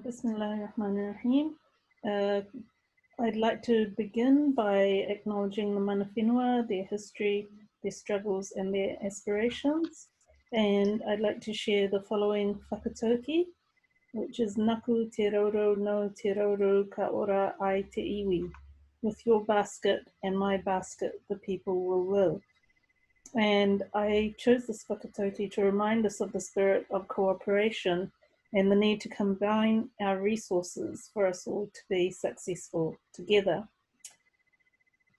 Bismillahirrahmanirrahim. I'd like to begin by acknowledging the mana whenua, their history, their struggles and their aspirations. And I'd like to share the following whakatauki, which is Naku te rauro no te rauro ka ora ai te iwi. With your basket and my basket, the people will live. And I chose this whakatauki to remind us of the spirit of cooperation and the need to combine our resources for us all to be successful together.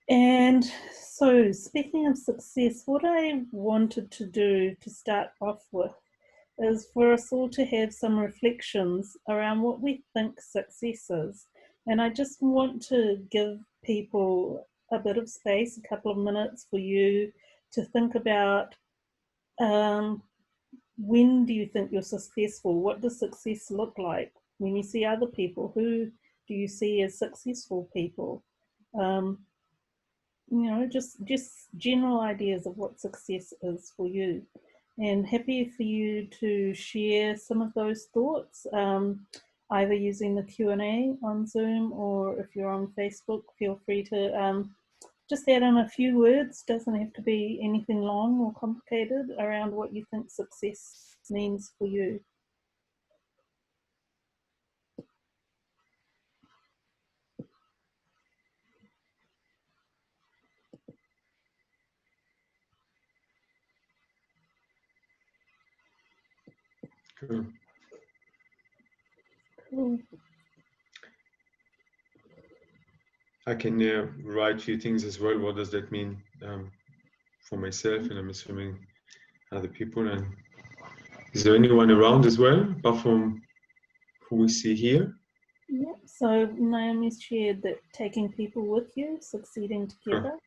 And so, speaking of success, what I wanted to do to start off with is for us all to have some reflections around what we think success is. And I just want to give people a bit of space, a couple of minutes for you to think about when do you think you're successful? What does success look like? When you see other people, who do you see as successful people? Just general ideas of what success is for you. And happy for you to share some of those thoughts, either using the Q&A on Zoom, or if you're on Facebook, feel free to just add in a few words. Doesn't have to be anything long or complicated around what you think success means for you. Cool. Cool. I can write a few things as well. What does that mean for myself, and I'm assuming other people? And is there anyone around as well, apart from who we see here? Yeah, so Naomi's shared that taking people with you, succeeding together.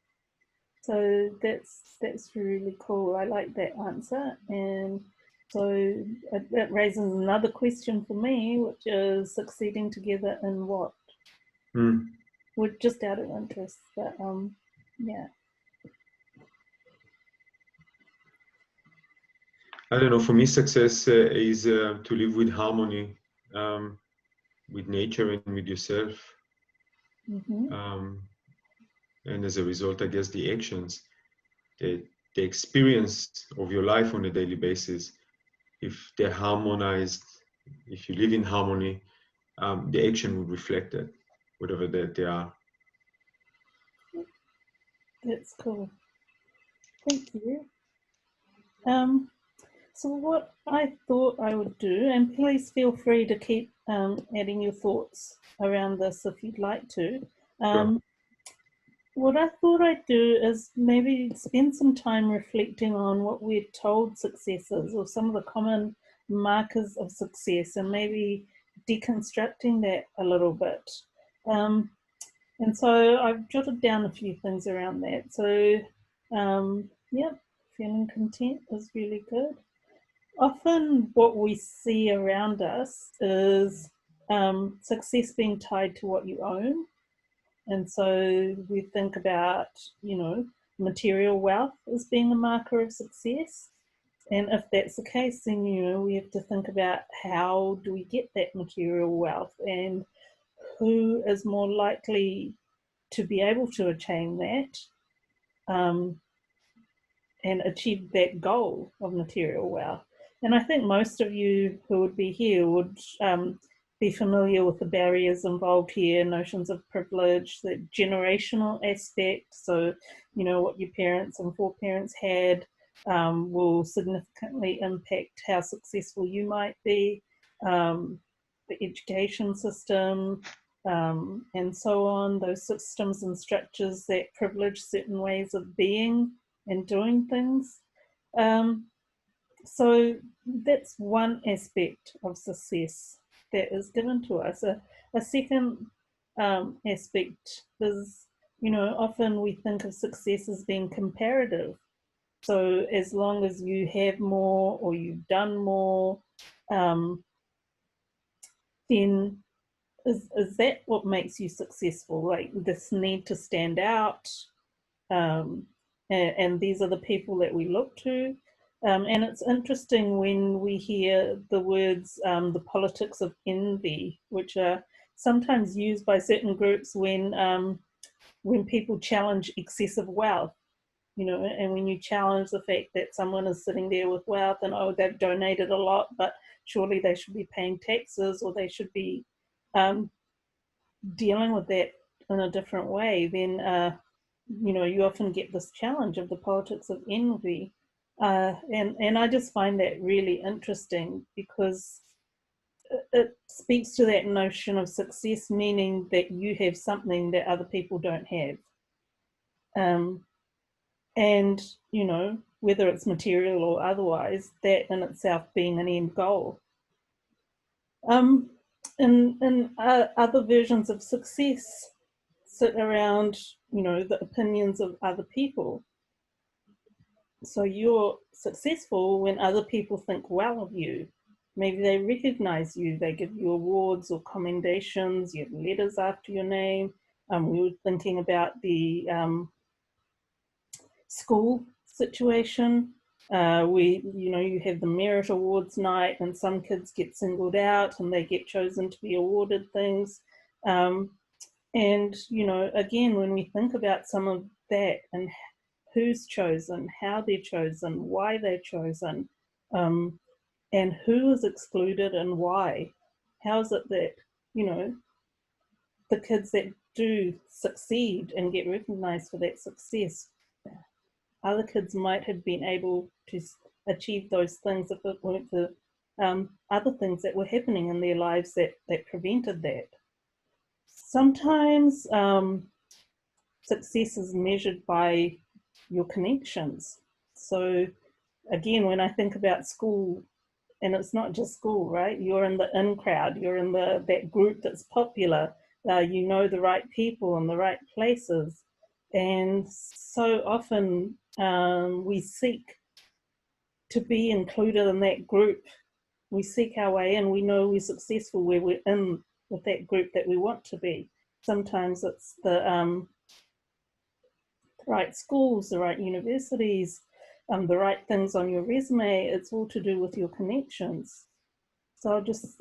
So that's really cool. I like that answer. And so that raises another question for me, which is succeeding together in what? We're just out of interest, but yeah. I don't know, for me success is to live with harmony, with nature and with yourself. And as a result, I guess the actions, the experience of your life on a daily basis, if they're harmonized, if you live in harmony, the action would reflect that, whatever that they are. That's cool. Thank you. So what I thought I would do, and please feel free to keep adding your thoughts around this if you'd like to. Sure. What I thought I'd do is maybe spend some time reflecting on what we're told success is, or some of the common markers of success, and maybe deconstructing that a little bit. And so I've jotted down a few things around that. So, yeah, feeling content is really good. Often what we see around us is success being tied to what you own. And so we think about, material wealth as being a marker of success. And if that's the case, then, we have to think about how do we get that material wealth, and who is more likely to be able to attain that and achieve that goal of material wealth. And I think most of you who would be here would be familiar with the barriers involved here, notions of privilege, the generational aspect. So, what your parents and foreparents had will significantly impact how successful you might be. The education system, and so on, those systems and structures that privilege certain ways of being and doing things. So that's one aspect of success that is given to us. A second aspect is, often we think of success as being comparative. So as long as you have more or you've done more, then is that what makes you successful? Like this need to stand out, and these are the people that we look to. And it's interesting when we hear the words, the politics of envy, which are sometimes used by certain groups when people challenge excessive wealth, you know, and when you challenge the fact that someone is sitting there with wealth and, oh, they've donated a lot, but surely they should be paying taxes, or they should be um, dealing with that in a different way, then you know, you often get this challenge of the politics of envy. And I just find that really interesting, because it speaks to that notion of success, meaning that you have something that other people don't have. Um, and, you know, whether it's material or otherwise, that in itself being an end goal. Um, in other versions of success sit around, you know, the opinions of other people. So you're successful when other people think well of you. Maybe they recognize you, they give you awards or commendations, you have letters after your name. We were thinking about the school situation. You know, you have the merit awards night, and some kids get singled out and they get chosen to be awarded things. And, you know, again, when we think about some of that and who's chosen, how they're chosen, why they're chosen, um, and who is excluded and why. How is it that, you know, the kids that do succeed and get recognized for that success, other kids might have been able to achieve those things if it weren't for other things that were happening in their lives that prevented that. Sometimes success is measured by your connections. So again, when I think about school, and it's not just school, right? You're in the in crowd, you're in that group that's popular, you know the right people in the right places. And so often we seek to be included in that group. We seek our way in, we know we're successful where we're in with that group that we want to be. Sometimes it's the right schools, the right universities, the right things on your resume. It's all to do with your connections. So I'll just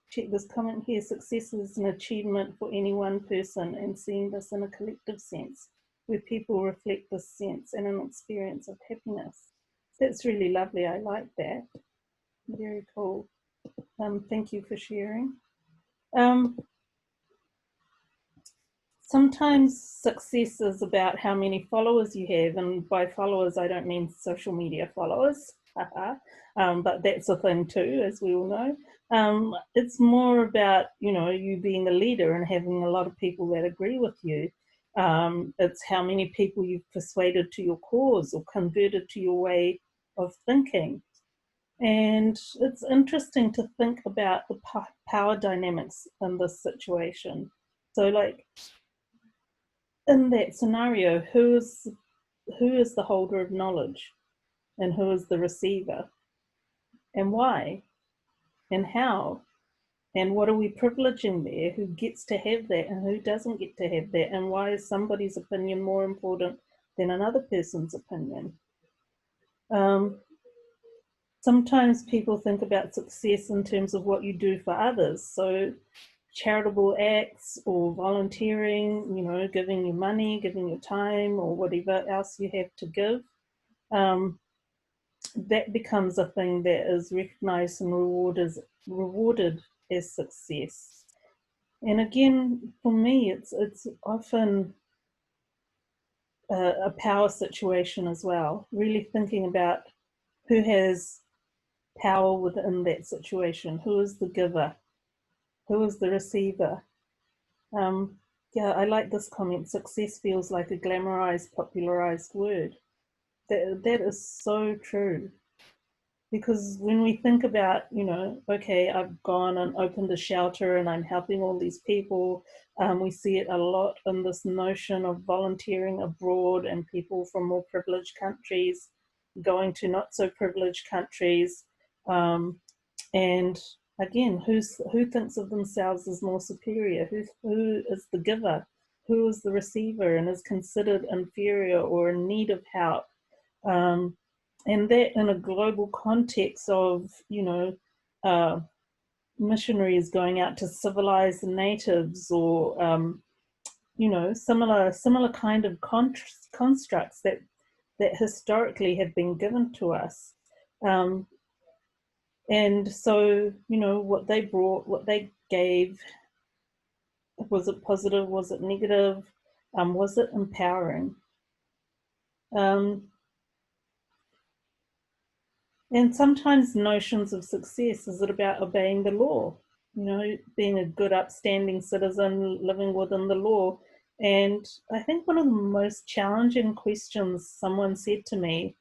check this comment here. Success is an achievement for any one person, and seeing this in a collective sense, where people reflect this sense and an experience of happiness. That's really lovely. I like that. Very cool. Thank you for sharing. Sometimes success is about how many followers you have, and by followers I don't mean social media followers, but that's a thing too, as we all know. It's more about, you know, you being a leader and having a lot of people that agree with you. It's how many people you've persuaded to your cause or converted to your way of thinking. And it's interesting to think about the power dynamics in this situation. So, like, in that scenario, who is the holder of knowledge, and who is the receiver, and why, and how, and what are we privileging there? Who gets to have that and who doesn't get to have that, and why is somebody's opinion more important than another person's opinion? Sometimes people think about success in terms of what you do for others. So charitable acts or volunteering, you know, giving your money, giving your time, or whatever else you have to give. That becomes a thing that is recognized and rewarded as success. And again, for me, it's often a power situation as well. Really thinking about who has power within that situation, who is the giver, who is the receiver. Yeah, I like this comment. Success feels like a glamorized, popularized word. That is so true. Because when we think about, you know, okay, I've gone and opened a shelter and I'm helping all these people, we see it a lot in this notion of volunteering abroad and people from more privileged countries going to not so privileged countries. And again, who thinks of themselves as more superior? Who is the giver? Who is the receiver and is considered inferior or in need of help? and that in a global context of, missionaries going out to civilize the natives, or similar kind of constructs that historically have been given to us. And so, what they brought, what they gave, was it positive? Was it negative? Was it empowering? And sometimes notions of success, is it about obeying the law? Being a good, upstanding citizen, living within the law. And I think one of the most challenging questions someone said to me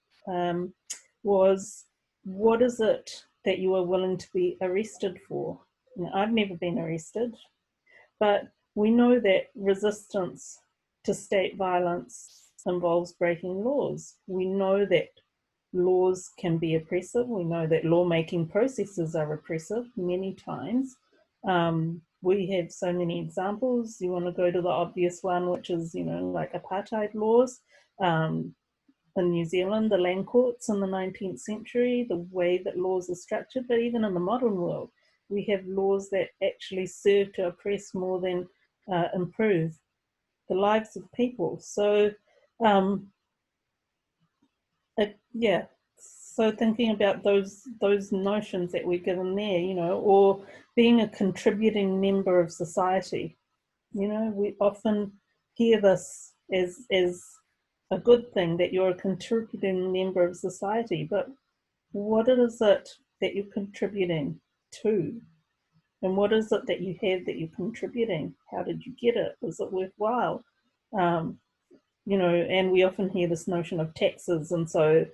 was, what is it that you are willing to be arrested for? I've never been arrested, but we know that resistance to state violence involves breaking laws. We know that laws can be oppressive. We know that lawmaking processes are oppressive many times. We have so many examples. You want to go to the obvious one, which is, like apartheid laws. In New Zealand, the land courts in the 19th century, the way that laws are structured, but even in the modern world, we have laws that actually serve to oppress more than improve the lives of people. So, yeah. So thinking about those notions that we're given there, or being a contributing member of society, we often hear this as a good thing, that you're a contributing member of society, but what is it that you're contributing to? And what is it that you have that you're contributing? How did you get it? Was it worthwhile? And we often hear this notion of taxes, and so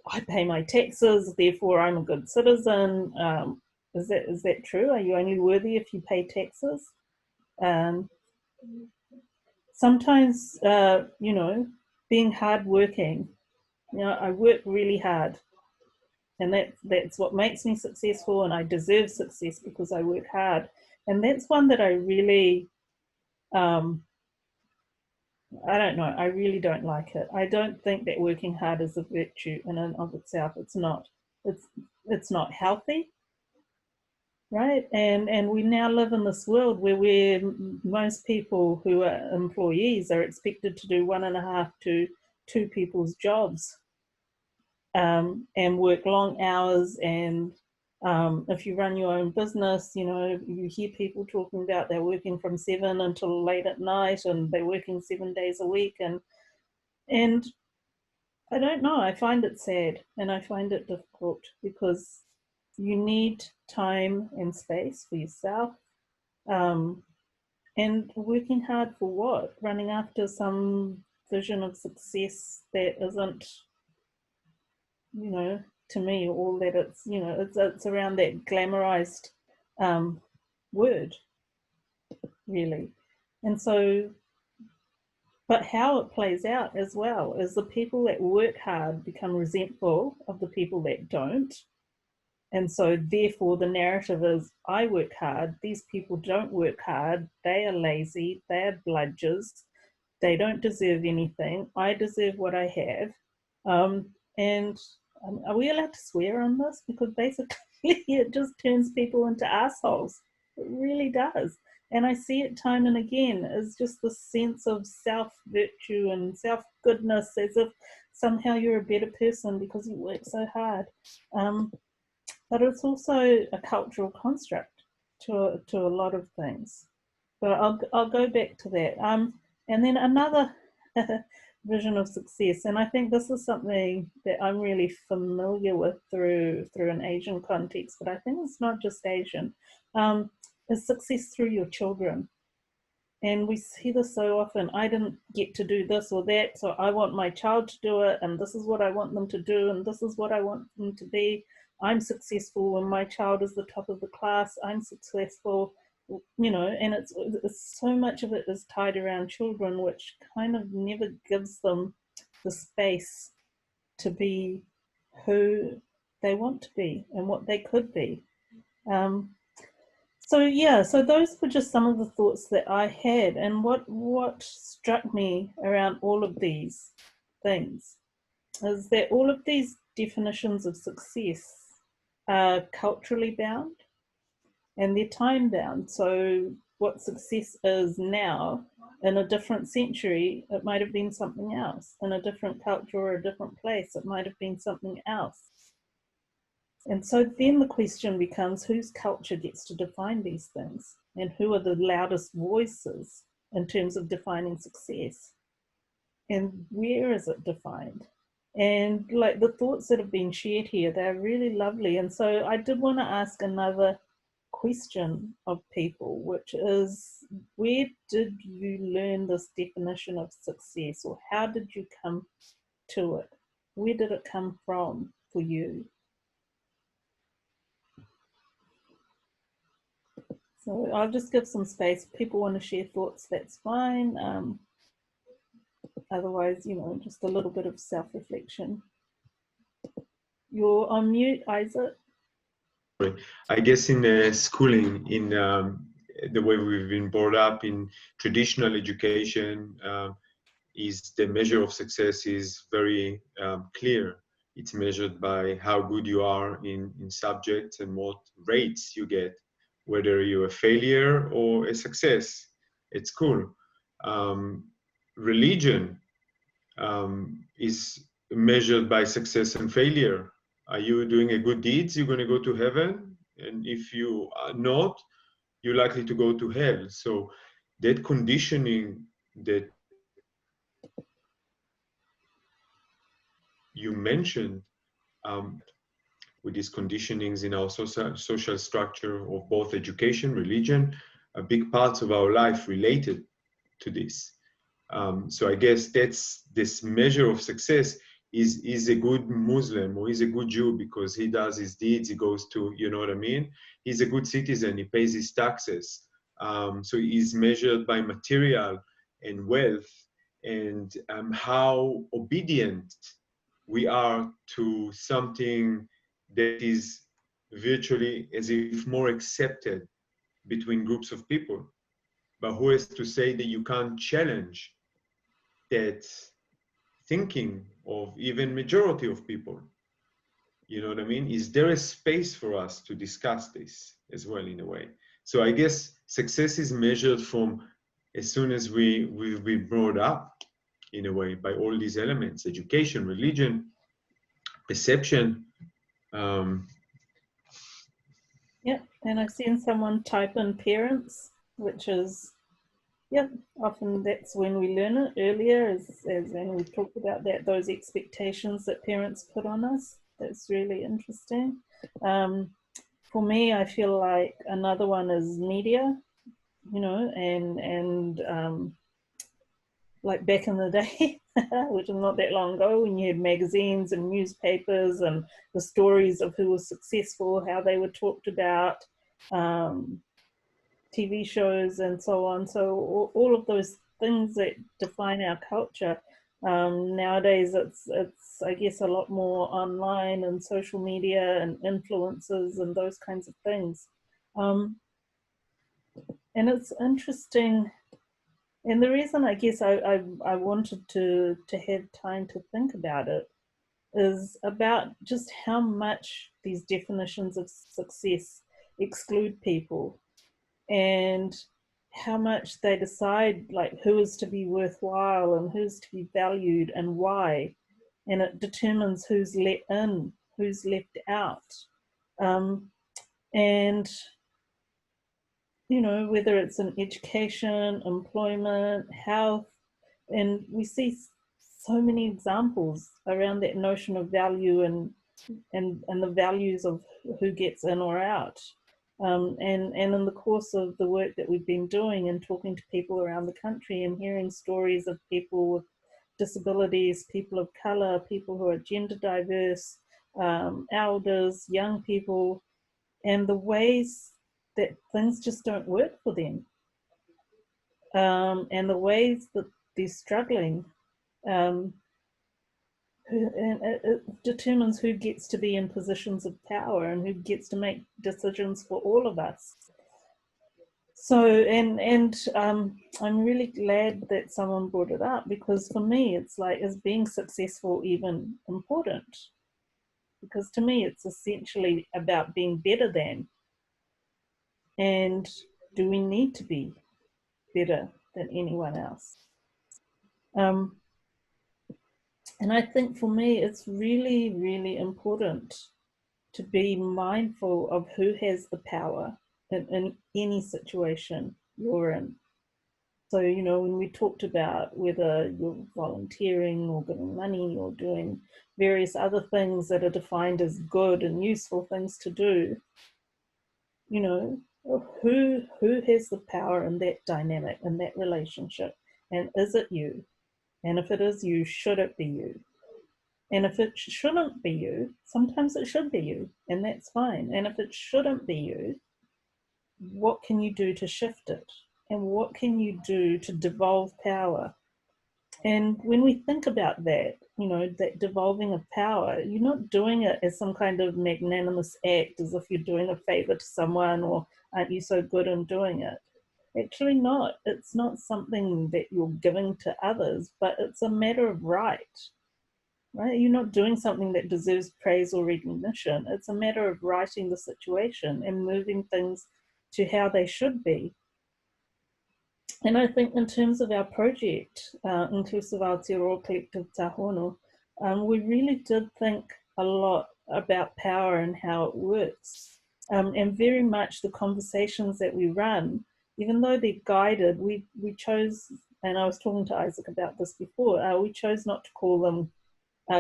I pay my taxes, therefore I'm a good citizen. Is that true? Are you only worthy if you pay taxes? Sometimes, being hardworking, I work really hard, and that's what makes me successful, and I deserve success because I work hard. And that's one that I really, I don't know, I really don't like it. I don't think that working hard is a virtue in and of itself. It's not. It's not healthy, right? And we now live in this world where most people who are employees are expected to do 1.5 to 2 people's jobs, and work long hours. And if you run your own business, you hear people talking about they're working from 7 until late at night, and they're working 7 days a week. And I don't know, I find it sad, and I find it difficult, because you need time and space for yourself. And working hard for what? Running after some vision of success that isn't, to me, all that it's around that glamorized word, really. And so, but how it plays out as well is the people that work hard become resentful of the people that don't. And so therefore the narrative is, I work hard, these people don't work hard, they are lazy, they are bludgers, they don't deserve anything, I deserve what I have. And are we allowed to swear on this? Because basically it just turns people into assholes. It really does. And I see it time and again as just the sense of self-virtue and self-goodness, as if somehow you're a better person because you work so hard. But it's also a cultural construct to a lot of things. But I'll go back to that. And then another vision of success, and I think this is something that I'm really familiar with through an Asian context, but I think it's not just Asian, is success through your children. And we see this so often. I didn't get to do this or that, so I want my child to do it, and this is what I want them to do, and this is what I want them to be. I'm successful when my child is the top of the class. I'm successful, and it's so much of it is tied around children, which kind of never gives them the space to be who they want to be and what they could be. So those were just some of the thoughts that I had. And what struck me around all of these things is that all of these definitions of success are culturally bound and they're time bound. So what success is now, in a different century, it might have been something else. In a different culture or a different place, it might have been something else. And so then the question becomes, whose culture gets to define these things? And who are the loudest voices in terms of defining success? And where is it defined? And like the thoughts that have been shared here, they're really lovely. And so I did want to ask another question of people, which is, where did you learn this definition of success, or how did you come to it? Where did it come from for you? So I'll just give some space. If people want to share thoughts, that's fine. Otherwise, just a little bit of self-reflection. You're on mute, Isaac. I guess in schooling, in the way we've been brought up in traditional education, is the measure of success is very clear. It's measured by how good you are in subjects and what rates you get, whether you're a failure or a success at school. Religion is measured by success and failure. Are you doing a good deeds? You're going to go to heaven. And if you are not, you're likely to go to hell. So that conditioning that you mentioned, with these conditionings in our social structure of both education, religion, are big parts of our life related to this. So I guess that's this measure of success is a good Muslim or is a good Jew because he does his deeds, he goes to, you know what I mean? He's a good citizen, he pays his taxes. So he's measured by material and wealth and how obedient we are to something that is virtually as if more accepted between groups of people. But who is to say that you can't challenge that thinking of even majority of people? You know what I mean? Is there a space for us to discuss this as well in a way? So I guess success is measured from as soon as we've been brought up in a way by all these elements: education, religion, perception. Yeah, and I've seen someone type in parents, which is, yeah, often that's when we learn it earlier, as when we talked about that, those expectations that parents put on us. That's really interesting. For me, I feel like another one is media, and like back in the day, which is not that long ago, when you had magazines and newspapers and the stories of who was successful, how they were talked about, TV shows and so on. So all of those things that define our culture. Nowadays, it's I guess a lot more online and social media and influencers and those kinds of things. And it's interesting. And the reason I guess I wanted to have time to think about it is about just how much these definitions of success exclude people, and how much they decide like who is to be worthwhile and who's to be valued and why, and it determines who's let in, who's left out. And whether it's in education, employment, health, and we see so many examples around that notion of value and the values of who gets in or out. And in the course of the work that we've been doing and talking to people around the country and hearing stories of people with disabilities, people of color, people who are gender diverse, elders, young people, and the ways that things just don't work for them, and the ways that they're struggling. And it determines who gets to be in positions of power and who gets to make decisions for all of us. So, I'm really glad that someone brought it up, because for me, it's like, is being successful even important? Because to me, it's essentially about being better than. And do we need to be better than anyone else? Um, and I think for me, it's really, really important to be mindful of who has the power in any situation you're in. So, when we talked about whether you're volunteering or giving money or doing various other things that are defined as good and useful things to do, who has the power in that dynamic, in that relationship? And is it you? And if it is you, should it be you? And if it shouldn't be you, sometimes it should be you, and that's fine. And if it shouldn't be you, what can you do to shift it? And what can you do to devolve power? And when we think about that, that devolving of power, you're not doing it as some kind of magnanimous act, as if you're doing a favor to someone, or aren't you so good in doing it? Actually, not. It's not something that you're giving to others, but it's a matter of right. Right? You're not doing something that deserves praise or recognition. It's a matter of righting the situation and moving things to how they should be. And I think in terms of our project, Inclusive Aotearoa Collective Tahono, we really did think a lot about power and how it works. And very much the conversations that we run, even though they're guided, we chose, and I was talking to Isaac about this before, we chose not to call them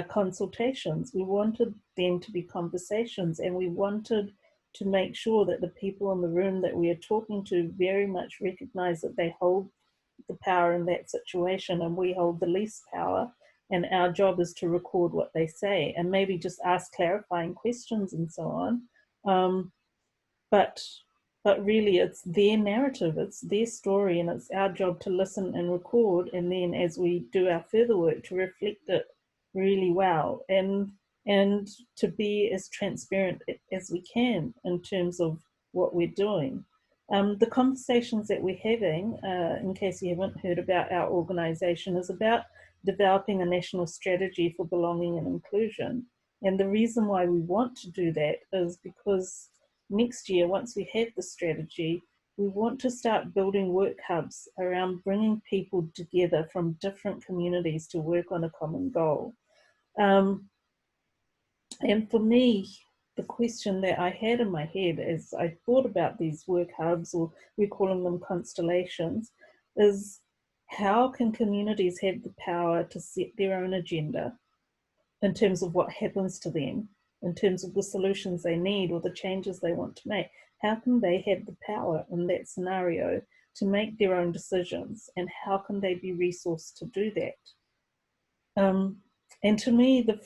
consultations. We wanted them to be conversations, and we wanted to make sure that the people in the room that we are talking to very much recognize that they hold the power in that situation, and we hold the least power, and our job is to record what they say and maybe just ask clarifying questions and so on. But really, it's their narrative, it's their story, and it's our job to listen and record, and then as we do our further work, to reflect it really well, and to be as transparent as we can in terms of what we're doing. The conversations that we're having, in case you haven't heard about our organisation, is about developing a national strategy for belonging and inclusion. And the reason why we want to do that is because next year, once we have the strategy, we want to start building work hubs around bringing people together from different communities to work on a common goal. And for me, the question that I had in my head as I thought about these work hubs, or we're calling them constellations, is how can communities have the power to set their own agenda in terms of what happens to them, in terms of the solutions they need or the changes they want to make? How can they have the power in that scenario to make their own decisions, and how can they be resourced to do that? And to me, the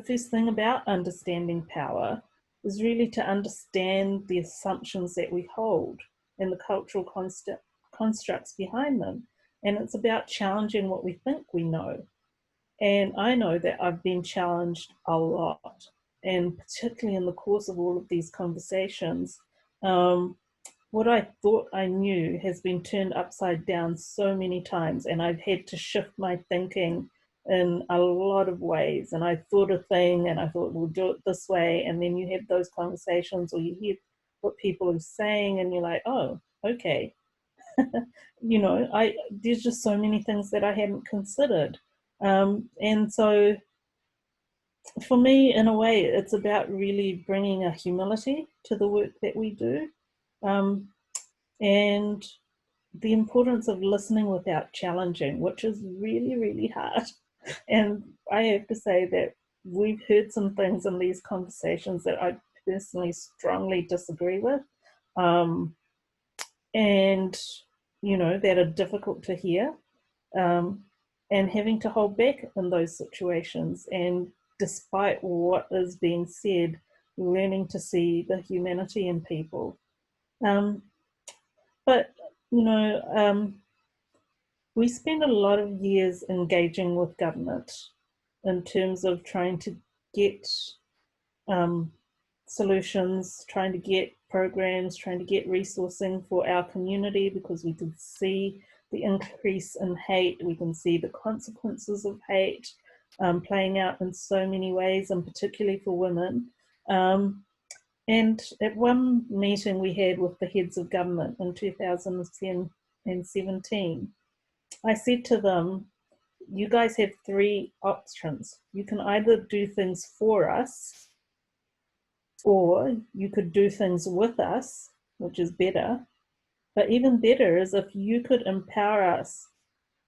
first thing about understanding power is really to understand the assumptions that we hold and the cultural constructs behind them. And it's about challenging what we think we know. And I know that I've been challenged a lot, and particularly in the course of all of these conversations, what I thought I knew has been turned upside down so many times, and I've had to shift my thinking in a lot of ways. And I thought a thing and I thought, we'll do it this way. And then you have those conversations, or you hear what people are saying, and you're like, oh, okay. There's just so many things that I hadn't considered. And so for me, in a way, it's about really bringing a humility to the work that we do. And the importance of listening without challenging, which is really, really hard. And I have to say that we've heard some things in these conversations that I personally strongly disagree with, and that are difficult to hear, and having to hold back in those situations. And despite what is being said, learning to see the humanity in people. But we spend a lot of years engaging with government in terms of trying to get solutions, trying to get programs, trying to get resourcing for our community, because we could see the increase in hate. We can see the consequences of hate playing out in so many ways, and particularly for women. And at one meeting we had with the heads of government in 2017, I said to them, you guys have three options. You can either do things for us, or you could do things with us, which is better. But even better is if you could empower us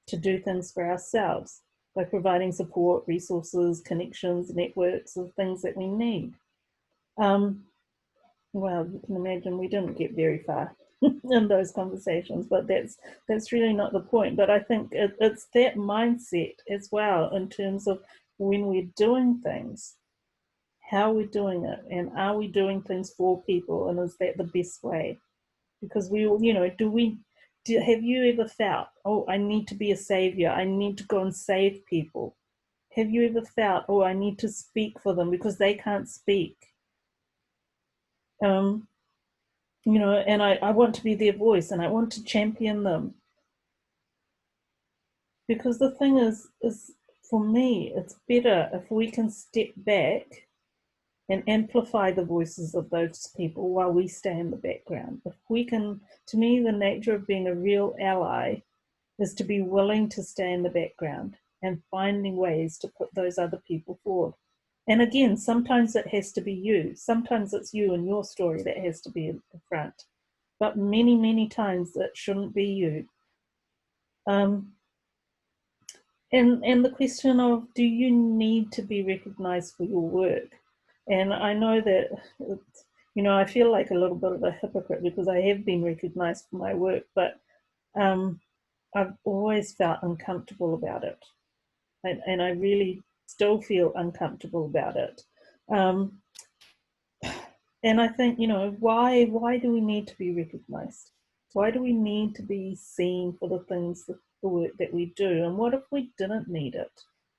to do things for ourselves by providing support, resources, connections, networks of things that we need. Well, you can imagine we didn't get very far in those conversations, but that's really not the point. But I think it's that mindset as well, in terms of when we're doing things, how we're doing it, and are we doing things for people, and is that the best way? Because we all, have you ever felt, oh, I need to be a savior, I need to go and save people? Have you ever felt, oh, I need to speak for them because they can't speak? And I want to be their voice, and I want to champion them. Because the thing is for me, it's better if we can step back and amplify the voices of those people while we stay in the background. If we can, to me, the nature of being a real ally is to be willing to stay in the background and finding ways to put those other people forward. And again, sometimes it has to be you. Sometimes it's you and your story that has to be in the front. But many, many times it shouldn't be you. And the question of, do you need to be recognized for your work? And I know that, I feel like a little bit of a hypocrite because I have been recognized for my work, but I've always felt uncomfortable about it. And I really still feel uncomfortable about it. And I think, why do we need to be recognized? Why do we need to be seen for the things, the work that we do? And what if we didn't need it?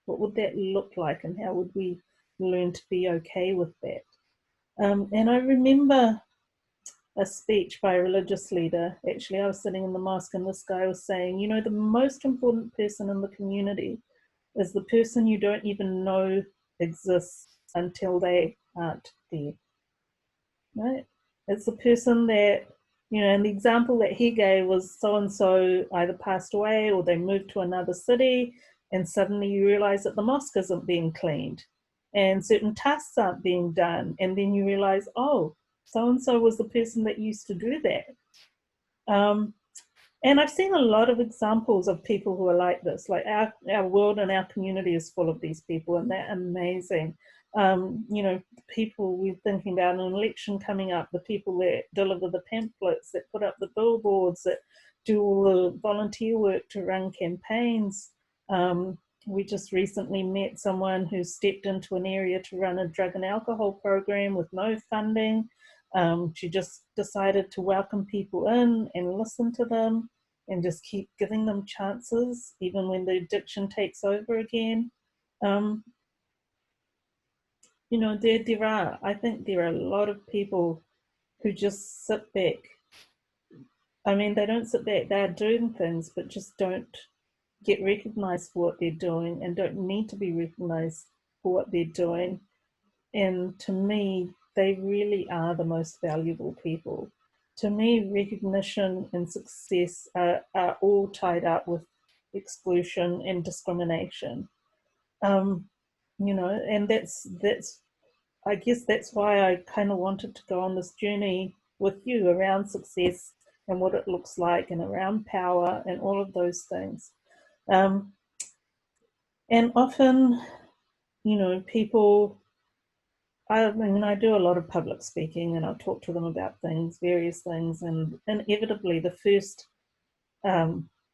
What would that look like, and how would we learn to be okay with that? And I remember a speech by a religious leader. Actually, I was sitting in the mosque, and this guy was saying, the most important person in the community is the person you don't even know exists until they aren't there. Right? It's the person that, and the example that he gave was so-and-so either passed away or they moved to another city, and suddenly you realize that the mosque isn't being cleaned and certain tasks aren't being done. And then you realize, oh, so-and-so was the person that used to do that. And I've seen a lot of examples of people who are like this. Like our world and our community is full of these people, and they're amazing. People, we're thinking about an election coming up, the people that deliver the pamphlets, that put up the billboards, that do all the volunteer work to run campaigns. We just recently met someone who stepped into an area to run a drug and alcohol program with no funding. She just decided to welcome people in and listen to them and just keep giving them chances, even when the addiction takes over again. I think there are a lot of people who just sit back. I mean, they don't sit back, they're doing things, but just don't get recognized for what they're doing and don't need to be recognized for what they're doing. And to me, they really are the most valuable people. To me, recognition and success are all tied up with exclusion and discrimination. And that's I guess that's why I kind of wanted to go on this journey with you around success and what it looks like, and around power and all of those things. And often, people, I do a lot of public speaking, and I'll talk to them about various things, and inevitably the first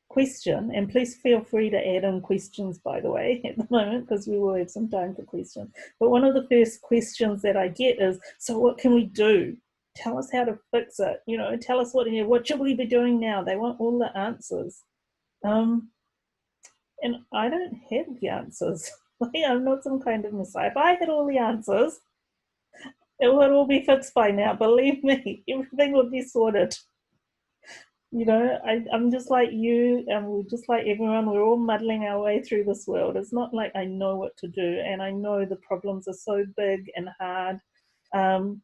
question, and please feel free to add in questions, by the way, at the moment, because we will have some time for questions. But one of the first questions that I get is, so what can we do? Tell us how to fix it. Tell us what should we be doing now? They want all the answers. And I don't have the answers. I'm not some kind of messiah. If I had all the answers, It would all be fixed by now, believe me. Everything would be sorted. You know, I'm just like you, and we're just like everyone. We're all muddling our way through this world. It's not like I know what to do, and I know the problems are so big and hard. Um,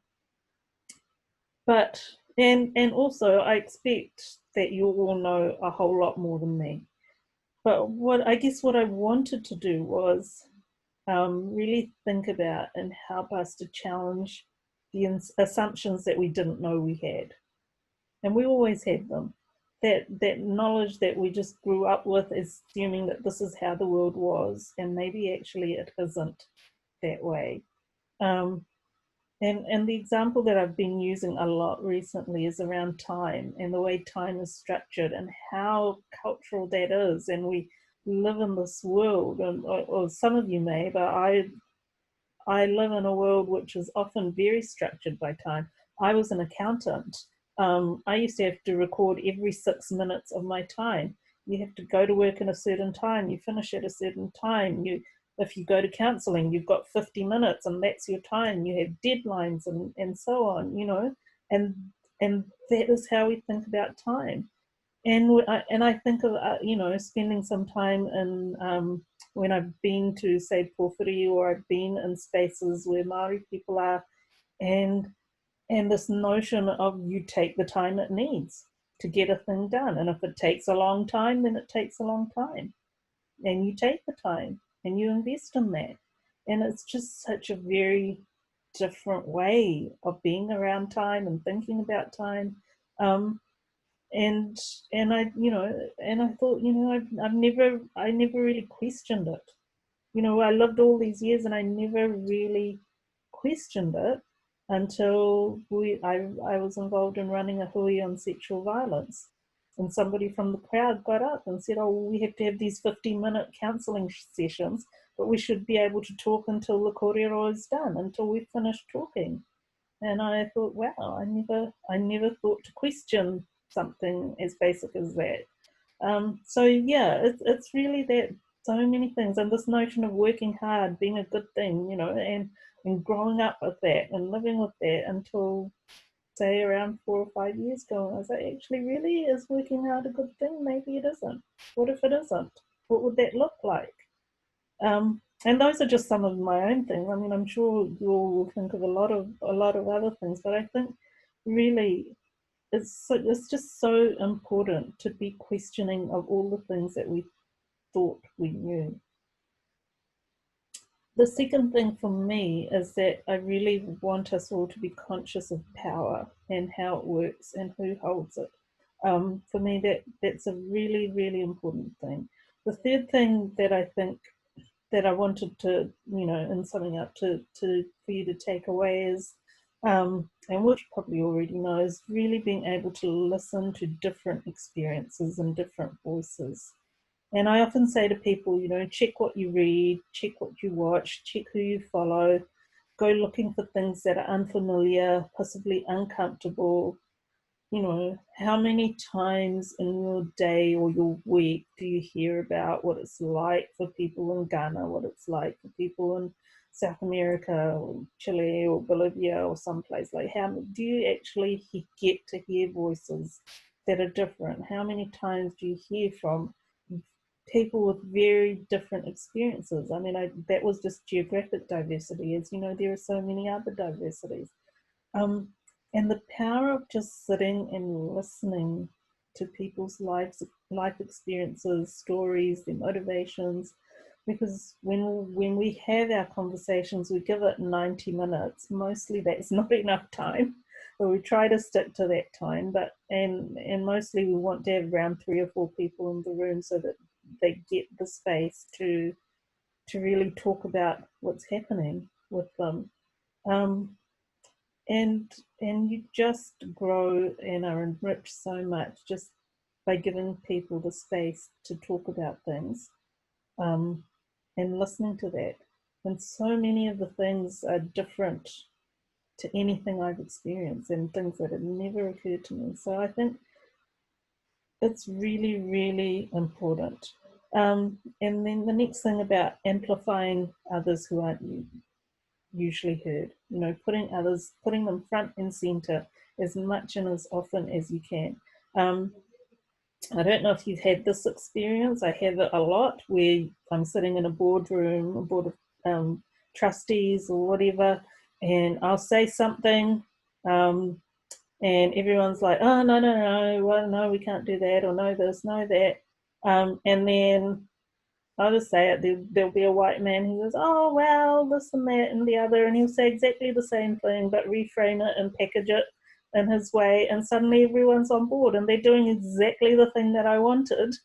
but and also, I expect that you all know a whole lot more than me. But what I wanted to do was really think about and help us to challenge the assumptions that we didn't know we had, and we always had them. That knowledge that we just grew up with, assuming that this is how the world was, and maybe actually it isn't that way. Um, and the example that I've been using a lot recently is around time and the way time is structured and how cultural that is. And we live in this world, or some of you may, but I live in a world which is often very structured by time. I was an accountant. I used to have to record every 6 minutes of my time. You have to go to work in a certain time. You finish at a certain time. If you go to counselling, you've got 50 minutes, and that's your time. You have deadlines and so on. You know, and and that is how we think about time. And I think of spending some time in when I've been to say Porphyry, or I've been in spaces where Maori people are, and this notion of you take the time it needs to get a thing done, and if it takes a long time, then it takes a long time, and you take the time and you invest in that, and it's just such a very different way of being around time and thinking about time. Um, and I thought, I never really questioned it. I lived all these years and I never really questioned it until I was involved in running a hui on sexual violence, and somebody from the crowd got up and said, oh, we have to have these 15-minute counselling sessions, but we should be able to talk until the kōrero is done, until we finish talking. And I thought, wow, I never thought to question something as basic as that. So yeah, it's really that, so many things, and this notion of working hard being a good thing, and growing up with that and living with that until say around 4 or 5 years ago. And I was like, actually, really, is working hard a good thing? Maybe it isn't. What if it isn't? What would that look like? And those are just some of my own things. I mean, I'm sure you all will think of a lot of other things, but I think really it's just so important to be questioning of all the things that we thought we knew. The second thing for me is that I really want us all to be conscious of power and how it works and who holds it. For me, that's a really, really important thing. The third thing that I think that I wanted to, in summing up, for you to take away is, and which you probably already know, is really being able to listen to different experiences and different voices. And I often say to people, check what you read, check what you watch, check who you follow, go looking for things that are unfamiliar, possibly uncomfortable. How many times in your day or your week do you hear about what it's like for people in Ghana, what it's like for people in South America or Chile or Bolivia or someplace? Like, how do you actually get to hear voices that are different? How many times do you hear from people with very different experiences? I mean, that was just geographic diversity. As you know, there are so many other diversities. Um, and the power of just sitting and listening to people's life experiences, stories, their motivations, because when we have our conversations, we give it 90 minutes. Mostly that's not enough time, but we try to stick to that time. But and mostly we want to have around 3 or 4 people in the room so that they get the space to really talk about what's happening with them. Um, and you just grow and are enriched so much just by giving people the space to talk about things, um, and listening to that. And so many of the things are different to anything I've experienced and things that had never occurred to me. So I think it's really, really important. And then the next thing about amplifying others who aren't you. usually heard. You know, putting them front and center as much and as often as you can. I don't know if you've had this experience. I have it a lot where I'm sitting in a boardroom, a board of trustees or whatever, and I'll say something, and everyone's like, "Oh, no, no, no, well, no, we can't do that, or no this, no that," and then I'll just say it. There'll be a white man who goes, "Oh, well, this and that and the other," and he'll say exactly the same thing, but reframe it and package it in his way, and suddenly everyone's on board, and they're doing exactly the thing that I wanted.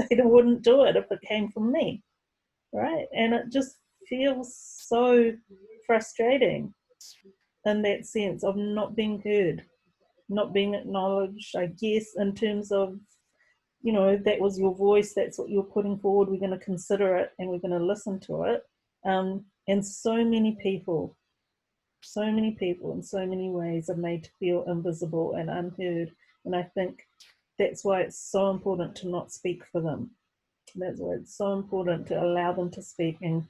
They wouldn't do it if it came from me, right? And it just feels so frustrating in that sense of not being heard, not being acknowledged, I guess, in terms of, you know, that was your voice, that's what you're putting forward, we're going to consider it and we're going to listen to it. And so many people in so many ways are made to feel invisible and unheard. And I think that's why it's so important to not speak for them. That's why it's so important to allow them to speak and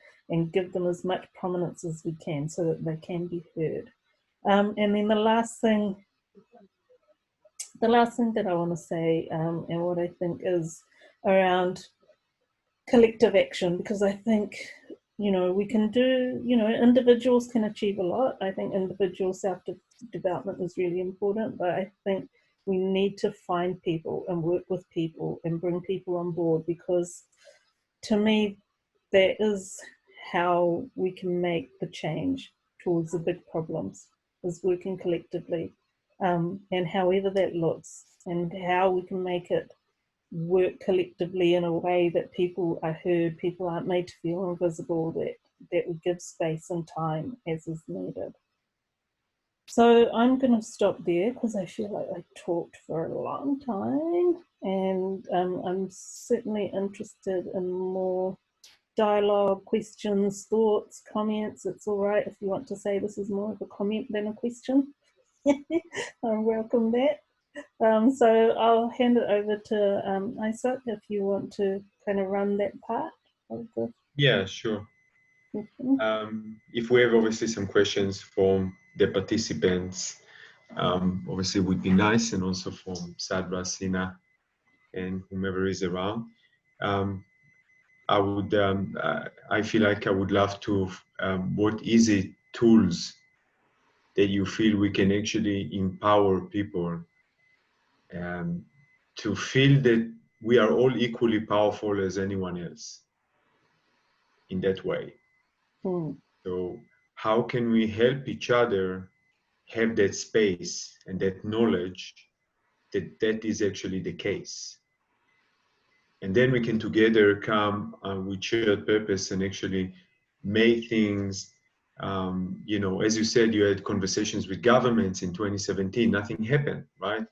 give them as much prominence as we can so that they can be heard. And then the last thing that I want to say, and what I think is around collective action, because I think, you know, we can do, you know, individuals can achieve a lot. I think individual self-development is really important, but I think we need to find people and work with people and bring people on board, because to me, that is how we can make the change towards the big problems, is working collectively, and however that looks, and how we can make it work collectively in a way that people are heard, people aren't made to feel invisible, that we give space and time as is needed. So I'm going to stop there because I feel like I talked for a long time, and I'm certainly interested in more dialogue, questions, thoughts, comments. It's all right if you want to say this is more of a comment than a question. I welcome that. So I'll hand it over to Isaac if you want to kind of run that part of the. Yeah, sure. If we have obviously some questions from the participants, obviously would be nice, and also from Sadra, Sina, and whomever is around. I feel like I would love to, what easy tools that you feel we can actually empower people to feel that we are all equally powerful as anyone else in that way. So how can we help each other have that space and that knowledge that that is actually the case? And then we can together come with shared purpose and actually make things, you know, as you said, you had conversations with governments in 2017, nothing happened, right?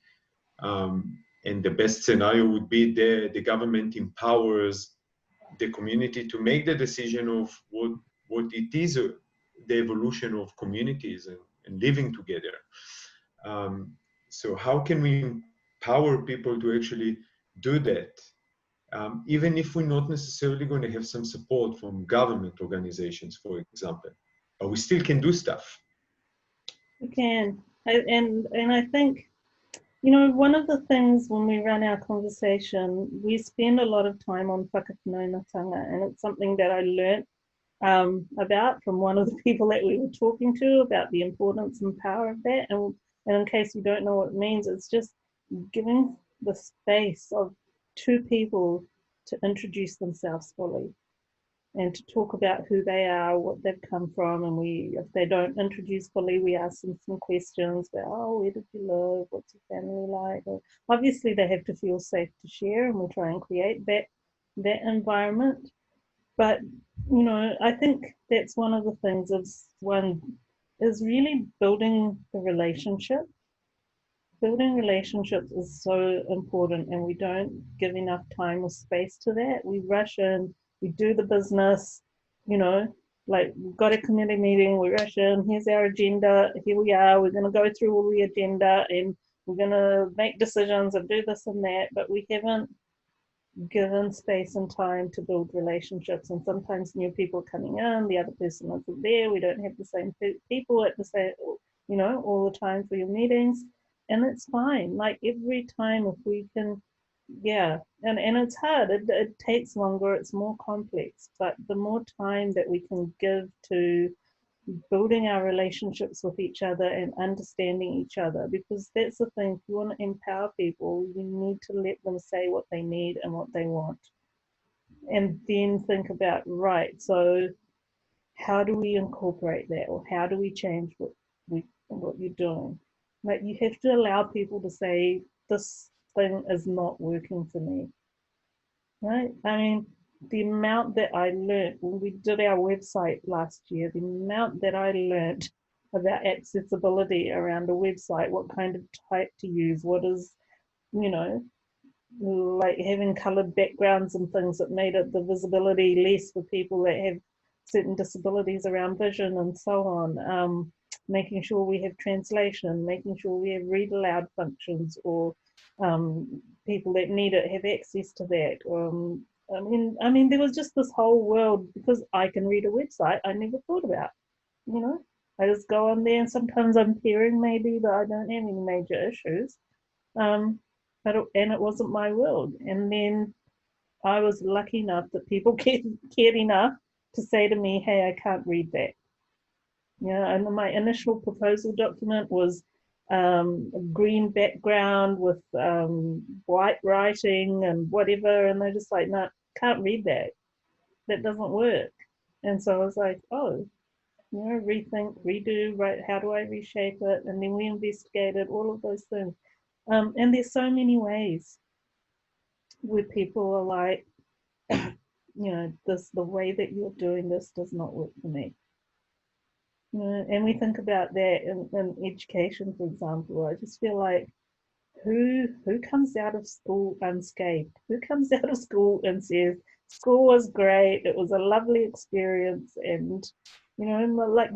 And the best scenario would be the government empowers the community to make the decision of what it is, the evolution of communities and living together. So how can we empower people to actually do that? Even if we're not necessarily going to have some support from government organizations, for example, but we still can do stuff. We can. And I think, you know, one of the things when we run our conversation, we spend a lot of time on whakawhanaungatanga, and it's something that I learned about from one of the people that we were talking to about the importance and power of that. And in case you don't know what it means, it's just giving the space of two people to introduce themselves fully and to talk about who they are, what they've come from. And if they don't introduce fully, we ask them some questions about, oh, where did you live? What's your family like? Or obviously, they have to feel safe to share, and we try and create that environment. But, you know, I think that's one of the things is really building the relationship. Building relationships is so important, and we don't give enough time or space to that. We rush in, we do the business, you know, like we've got a committee meeting, we rush in, here's our agenda, here we are, we're going to go through all the agenda and we're going to make decisions and do this and that, but we haven't given space and time to build relationships. And sometimes new people coming in, the other person isn't there. We don't have the same people at the same, all the time for your meetings. And it's fine. Like every time, if we can, yeah, and it's hard. It takes longer. It's more complex. But the more time that we can give to building our relationships with each other and understanding each other, because that's the thing. If you want to empower people, you need to let them say what they need and what they want, and then think about, right, so how do we incorporate that, or how do we change what you're doing. Like, you have to allow people to say, this thing is not working for me, right? I mean, the amount that I learned when we did our website last year, the amount that I learned about accessibility around a website, what kind of type to use, what is, you know, like having colored backgrounds and things that made it the visibility less for people that have certain disabilities around vision and so on. Making sure we have translation, making sure we have read aloud functions, or people that need it have access to that. I mean, there was just this whole world, because I can read a website I never thought about. You know, I just go on there, and sometimes I'm peering maybe, but I don't have any major issues. Um, and it wasn't my world. And then I was lucky enough that people cared enough to say to me, "Hey, I can't read that." Yeah, and my initial proposal document was a green background with white writing and whatever, and they're just like, "No, can't read that. That doesn't work." And so I was like, "Oh, rethink, redo, right? How do I reshape it?" And then we investigated all of those things. And there's so many ways where people are like, the way that you're doing this does not work for me. And we think about that in education, for example. I just feel like, who comes out of school unscathed? Who comes out of school and says, school was great, it was a lovely experience, and like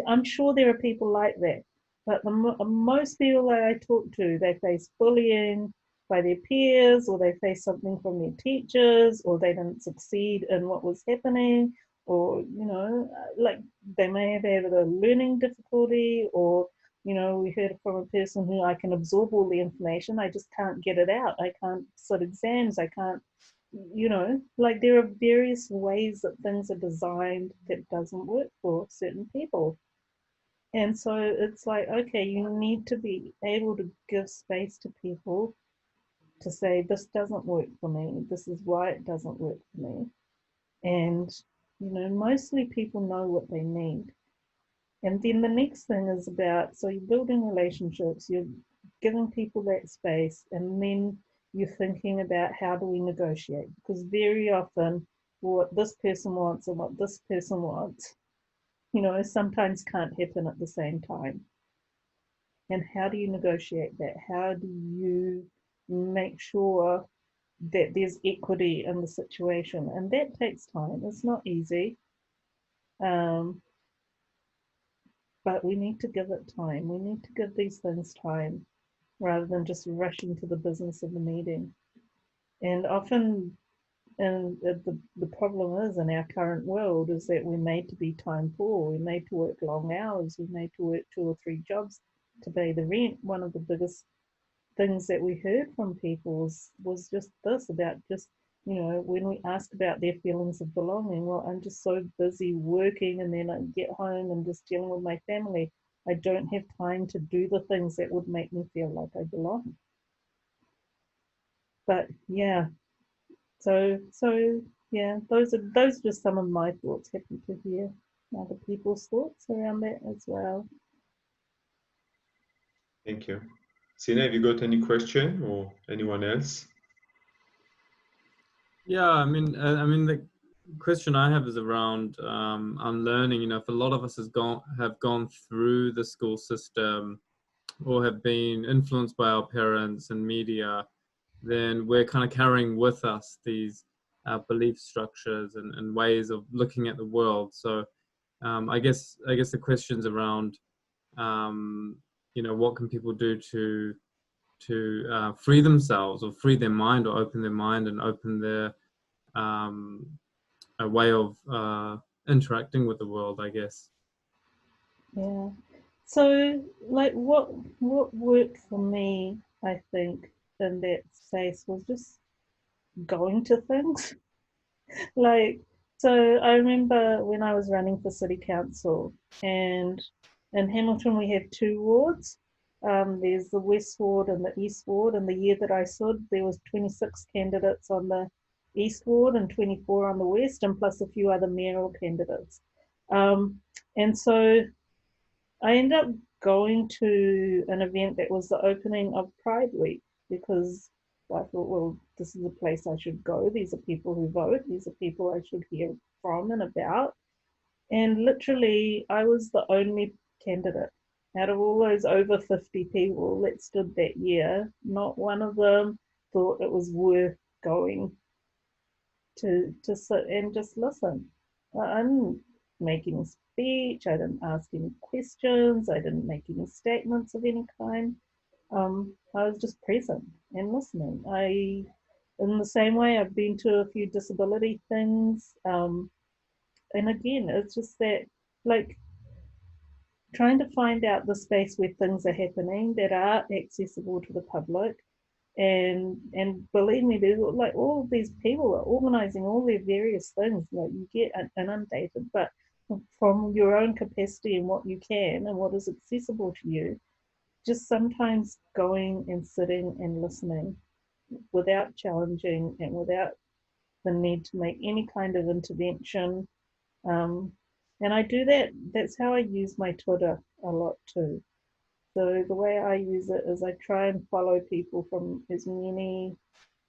I'm sure there are people like that, but most people that I talk to, they face bullying by their peers, or they face something from their teachers, or they didn't succeed in what was happening, or like they may have had a learning difficulty, or we heard from a person who, I can absorb all the information, I just can't get it out. I can't sit exams. I can't, like there are various ways that things are designed that doesn't work for certain people. And so it's like, okay, you need to be able to give space to people to say, this doesn't work for me. This is why it doesn't work for me. And, mostly people know what they need. And then the next thing is about, so you're building relationships, you're giving people that space, and then you're thinking about, how do we negotiate? Because very often what this person wants and what this person wants, sometimes can't happen at the same time. And how do you negotiate that? How do you make sure that there's equity in the situation? And that takes time. It's not easy. But we need to give it time. We need to give these things time, rather than just rushing to the business of the meeting. And often, and the problem is, in our current world, is that we're made to be time poor. We're made to work long hours. We're made to work 2 or 3 jobs to pay the rent. One of the biggest things that we heard from people was just this, about just, when we ask about their feelings of belonging, well, I'm just so busy working, and then I get home and just dealing with my family. I don't have time to do the things that would make me feel like I belong. But yeah, so yeah, those are just some of my thoughts. Happy to hear other people's thoughts around that as well. Thank you. Sina, have you got any question, or anyone else? Yeah, I mean, the question I have is around unlearning. If a lot of us have gone through the school system, or have been influenced by our parents and media, then we're kind of carrying with us these belief structures and ways of looking at the world. So I guess the question's around, what can people do to to free themselves or free their mind or open their mind and open their a way of interacting with the world, I guess. Yeah. So, like, what worked for me, I think, in that space was just going to things. Like, so I remember when I was running for city council, and in Hamilton we have two wards. There's the West Ward and the East Ward. And the year that I stood, there was 26 candidates on the East Ward and 24 on the West, and plus a few other mayoral candidates. And so I ended up going to an event that was the opening of Pride Week, because I thought, well, this is a place I should go. These are people who vote. These are people I should hear from and about. And literally, I was the only candidate out of all those over 50 people that stood that year. Not one of them thought it was worth going to sit and just listen. I didn't make any speech. I didn't ask any questions. I didn't make any statements of any kind. I was just present and listening. In the same way, I've been to a few disability things. And again, it's just that, like, trying to find out the space where things are happening that are accessible to the public. And believe me, there's like all of these people are organizing all their various things. Like, you get inundated, but from your own capacity and what you can and what is accessible to you, just sometimes going and sitting and listening without challenging and without the need to make any kind of intervention. And I do that. That's how I use my Twitter a lot too. So the way I use it is I try and follow people from as many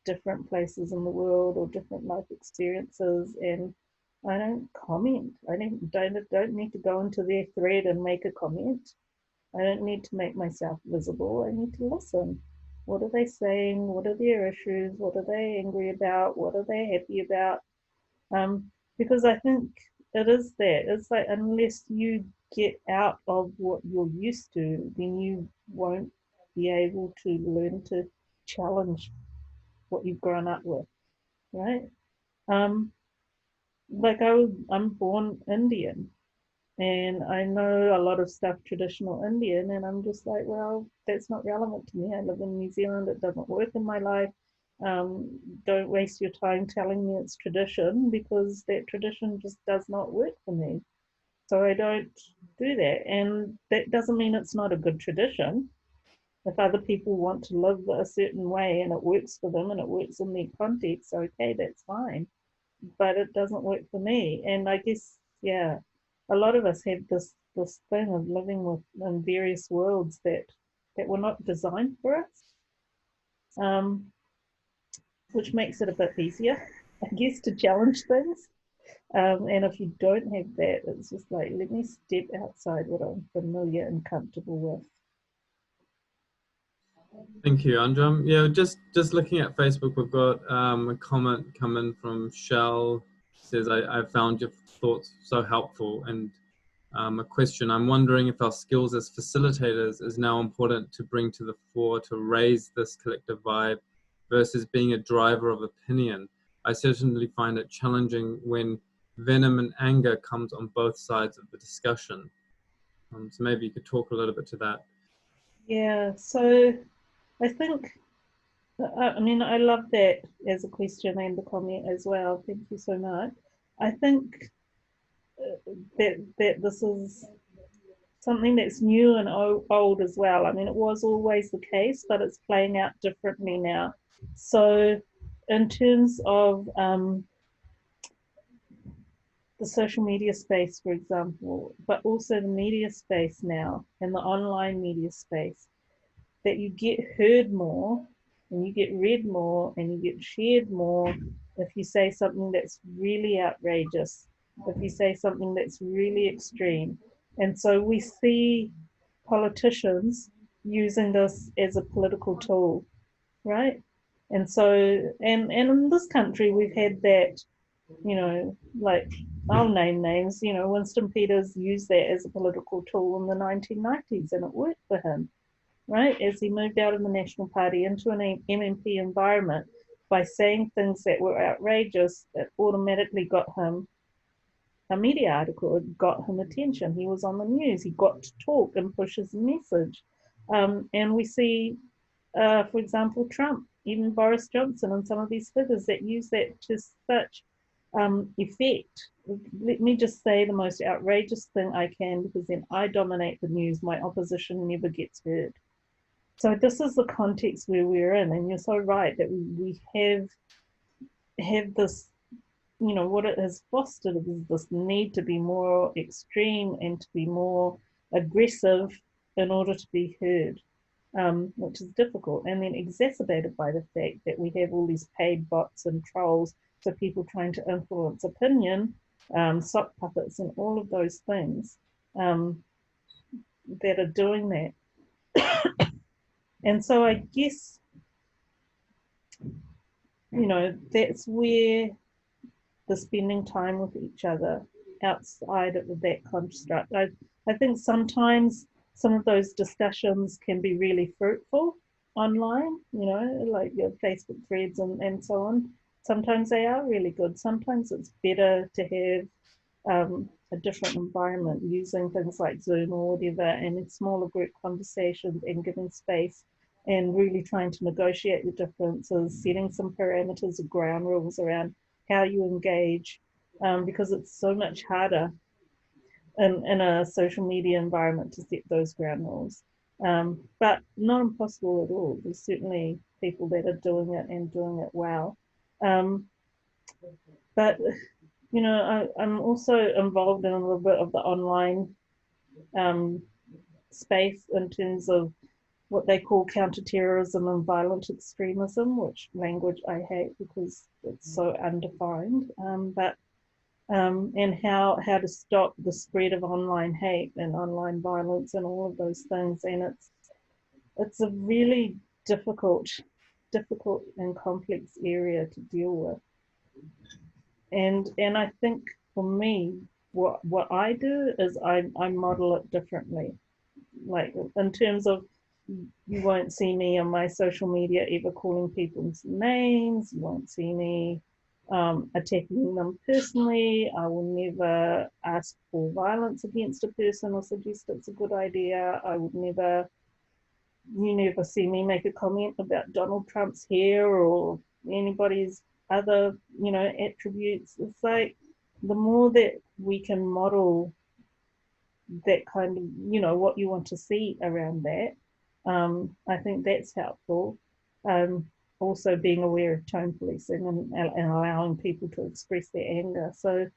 different places in the world or different life experiences, and I don't comment. I don't need to go into their thread and make a comment. I don't need to make myself visible. I need to listen. What are they saying? What are their issues? What are they angry about? What are they happy about? Because I think it is that. It's like, unless you get out of what you're used to, then you won't be able to learn to challenge what you've grown up with, right? Like I'm born Indian, and I know a lot of stuff traditional Indian, and I'm just like, well, that's not relevant to me. I live in New Zealand. It doesn't work in my life. Don't waste your time telling me it's tradition, because that tradition just does not work for me. So I don't do that. And that doesn't mean it's not a good tradition. If other people want to live a certain way and it works for them and it works in their context, okay, that's fine. But it doesn't work for me. And I guess, yeah, a lot of us have this thing of living in various worlds that were not designed for us, which makes it a bit easier, I guess, to challenge things. And if you don't have that, it's just like, let me step outside what I'm familiar and comfortable with. Thank you, Anjum. Yeah, just looking at Facebook, we've got a comment come in from Shell. Says, I found your thoughts so helpful, and a question. I'm wondering if our skills as facilitators is now important to bring to the fore to raise this collective vibe versus being a driver of opinion. I certainly find it challenging when venom and anger comes on both sides of the discussion. So maybe you could talk a little bit to that. Yeah, so I think, I mean, I love that as a question and the comment as well. Thank you so much. I think that this is something that's new and old as well. I mean, it was always the case, but it's playing out differently now. So in terms of the social media space, for example, but also the media space now and the online media space, that you get heard more and you get read more and you get shared more if you say something that's really outrageous, if you say something that's really extreme. And so we see politicians using this as a political tool, right? And so, and in this country, we've had that, like, I'll name names, Winston Peters used that as a political tool in the 1990s, and it worked for him. right? As he moved out of the National Party into an MMP environment, by saying things that were outrageous, it automatically got him a media article. It got him attention. He was on the news. He got to talk and push his message. And we see, for example, Trump, even Boris Johnson, and some of these figures that use that to such effect. Let me just say the most outrageous thing I can, because then I dominate the news. My opposition never gets heard. So this is the context where we're in, and you're so right that we have this, you know, what it has fostered is this need to be more extreme and to be more aggressive in order to be heard, which is difficult, and then exacerbated by the fact that we have all these paid bots and trolls, so people trying to influence opinion, sock puppets, and all of those things that are doing that. And so I guess, you know, that's where the spending time with each other outside of that construct. I think sometimes some of those discussions can be really fruitful online, you know, like your Facebook threads and so on. Sometimes they are really good. Sometimes it's better to have a different environment, using things like Zoom or whatever, and in smaller group conversations and giving space and really trying to negotiate the differences, setting some parameters or ground rules around how you engage, because it's so much harder in a social media environment to set those ground rules. But not impossible at all. There's certainly people that are doing it and doing it well. But, you know, I'm also involved in a little bit of the online space in terms of what they call counterterrorism and violent extremism, which language I hate because it's so undefined. And how to stop the spread of online hate and online violence and all of those things. And it's a really difficult and complex area to deal with. And I think for me, what I do is I model it differently. Like in terms of, you won't see me on my social media ever calling people's names. You won't see me attacking them personally. I will never ask for violence against a person or suggest it's a good idea. You never see me make a comment about Donald Trump's hair or anybody's other, you know, attributes. It's like the more that we can model that kind of, you know, what you want to see around that, I think that's helpful. Also being aware of tone policing and allowing people to express their anger. So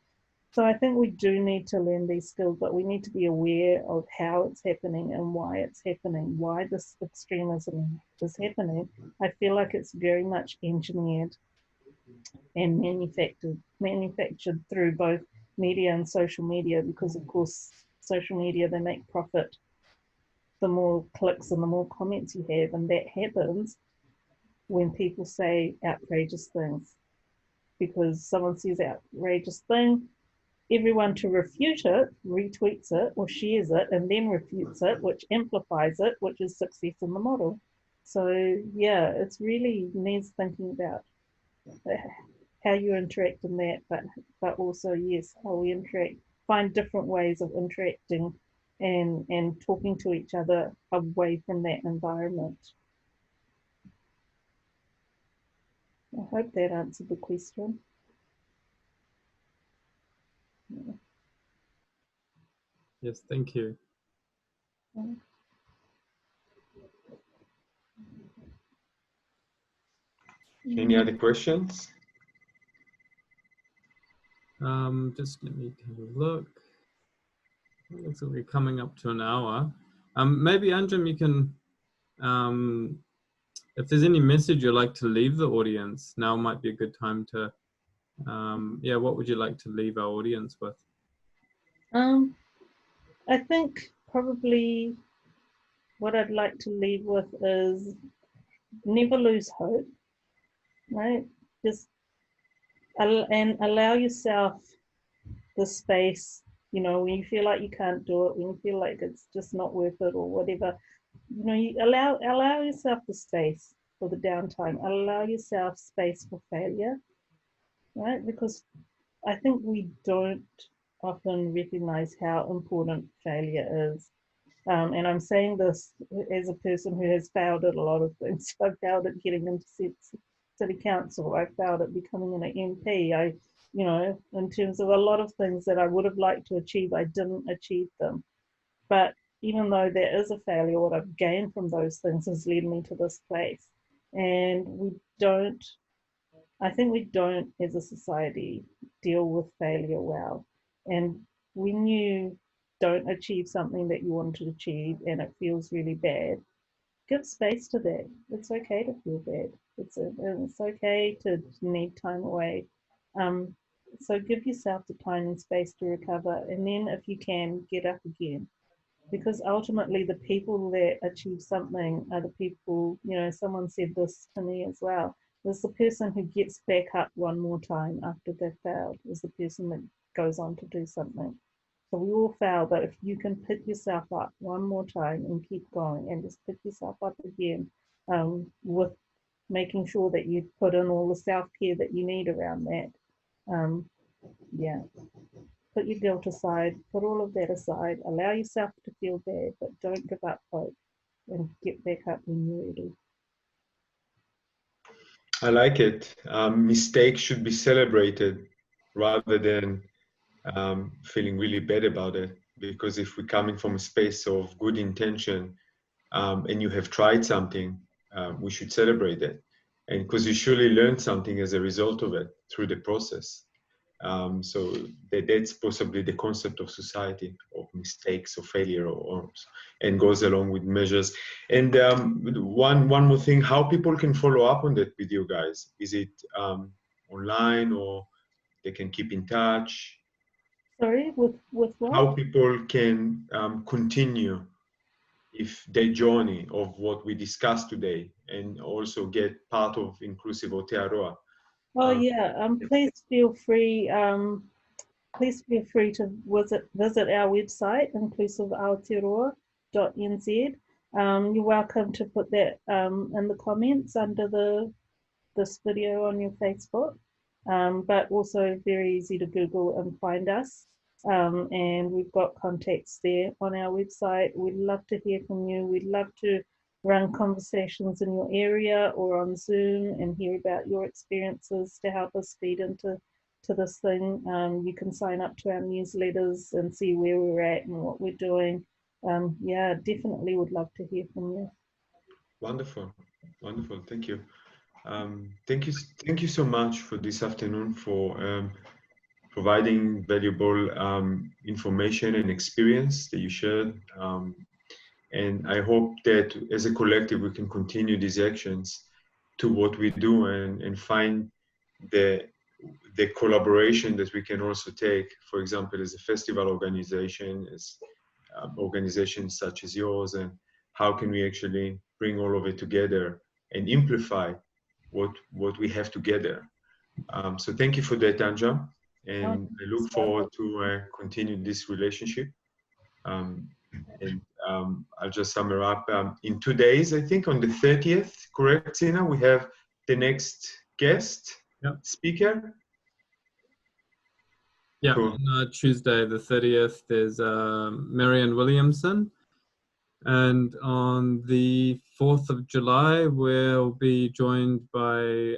I think we do need to learn these skills, but we need to be aware of how it's happening and why it's happening, why this extremism is happening. I feel like it's very much engineered and manufactured through both media and social media, because of course social media, they make profit the more clicks and the more comments you have, and that happens when people say outrageous things, because someone says outrageous thing, everyone to refute it retweets it or shares it and then refutes it, which amplifies it, which is success in the model. So yeah, it's really needs thinking about how you interact in that, but also, yes, how we interact, find different ways of interacting and talking to each other away from that environment. I hope that answered the question. Yeah. Yes, thank you. Any other questions? Just let me have a look. It looks like we're coming up to an hour. Maybe Anjum, you can, if there's any message you'd like to leave the audience, now might be a good time to, yeah, what would you like to leave our audience with? I think probably what I'd like to leave with is never lose hope, right? Just and allow yourself the space, you know, when you feel like you can't do it, when you feel like it's just not worth it or whatever, you know, you allow yourself the space for the downtime. Allow yourself space for failure, right? Because I think we don't often recognize how important failure is. And I'm saying this as a person who has failed at a lot of things. I failed at getting into city council. I failed at becoming an MP. You know, in terms of a lot of things that I would have liked to achieve, I didn't achieve them. But even though there is a failure, what I've gained from those things has led me to this place. And I think we don't, as a society, deal with failure well. And when you don't achieve something that you want to achieve and it feels really bad, give space to that. It's okay to feel bad. It's okay to need time away. Um, so give yourself the time and space to recover, and then if you can, get up again. Because ultimately, the people that achieve something are the people. You know, someone said this to me as well. There's the person who gets back up one more time after they've failed. Is the person that goes on to do something. So we all fail, but if you can pick yourself up one more time and keep going and just pick yourself up again, with making sure that you put in all the self-care that you need around that. Yeah, put your guilt aside, put all of that aside, allow yourself to feel bad, but don't give up hope and get back up when you're ready. I like it. Mistakes should be celebrated rather than feeling really bad about it. Because if we're coming from a space of good intention and you have tried something, we should celebrate it. And because you surely learned something as a result of it through the process. So that's possibly the concept of society, of mistakes or failure, and goes along with measures. And one more thing, how people can follow up on that with you guys? Is it online, or they can keep in touch? Sorry, with what? How people can continue if their journey of what we discussed today, and also get part of Inclusive Aotearoa. Oh yeah, please feel free. Please feel free to visit our website, inclusiveaotearoa.nz. You're welcome to put that in the comments under this video on your Facebook, but also very easy to Google and find us. And we've got contacts there on our website. We'd love to hear from you. We'd love to run conversations in your area or on Zoom and hear about your experiences to help us feed into this thing. You can sign up to our newsletters and see where we're at and what we're doing. Yeah, definitely would love to hear from you. Wonderful, wonderful. Thank you. Thank you so much for this afternoon, for providing valuable information and experience that you shared. And I hope that as a collective, we can continue these actions to what we do, and find the collaboration that we can also take, for example, as a festival organization, as organizations such as yours, and how can we actually bring all of it together and amplify what we have together. So thank you for that, Anjum, and I look forward to continue this relationship. And I'll just sum it up. In 2 days, I think on the 30th, correct, Sina, we have the next guest speaker. Yeah, Cool. on Tuesday the 30th, there's Marianne Williamson. And on the 4th of July, we'll be joined by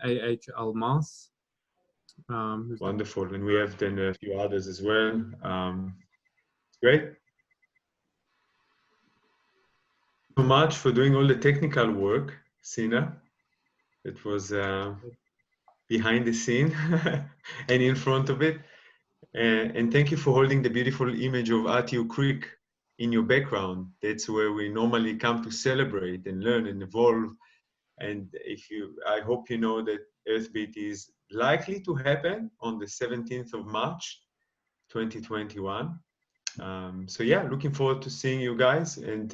A.H. Almas. Wonderful. And we have then a few others as well. Great. So much for doing all the technical work, Sina. It was behind the scene and in front of it. And thank you for holding the beautiful image of Aotearoa Creek in your background. That's where we normally come to celebrate and learn and evolve. And I hope you know that Earthbeat is likely to happen on the 17th of March, 2021. So yeah, looking forward to seeing you guys, and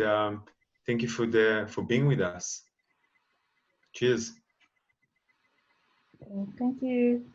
thank you for being with us. Cheers. Thank you.